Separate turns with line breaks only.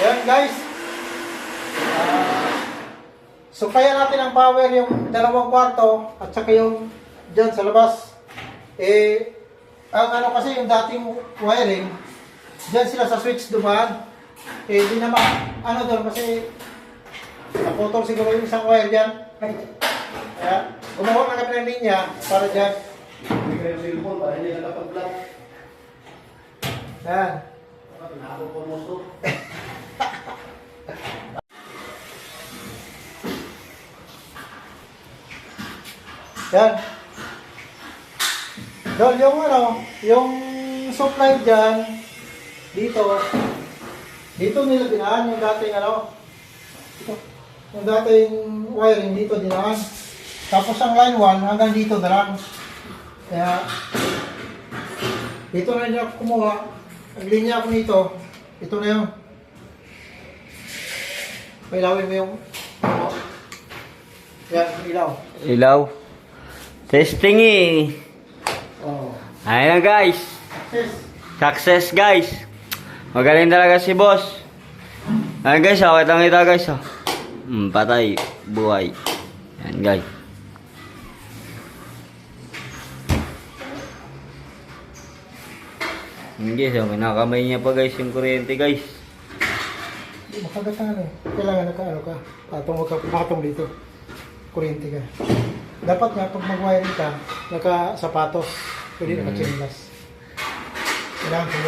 Ayan guys. Supplyan natin ang power yung dalawang kwarto at saka yung dyan sa labas. Ang ano kasi yung dating wiring, dyan sila sa switch dumaan. Di naman, ano doon kasi naputol siguro yung isang wire dyan. Kaya, gumawa na kami ng linya para dyan.
Hindi kayo cellphone para hindi nakapag-vlog.
Ayan.
Pinakabot ko mo ito.
Yan. Dol, yung ano, yung supply dyan, dito nila dinaan yung dating ano, yung dating wiring dito dinaan. Tapos ang line 1 hanggang dito na lang. Kaya, dito na niya kumuha. Ang linya ko nito, ito na yung ilawin mo yung ano. Yan, ilaw.
Ilaw. Testing eh.
Oh.
Ayun na guys.
Yes.
Success guys. Magaling talaga si boss. Ayun guys, kitang kita guys. Patay. Buhay. Yan guys. Hindi, kinakamay niya pa guys yung kuryente guys.
Makagatan eh. Kailangan naka-ano ka. Patong dito. Kuryente ka. Dapat nga pag mag-wiring ka, naka-sapatos. Pwede naka-chinilas. Kailangan ko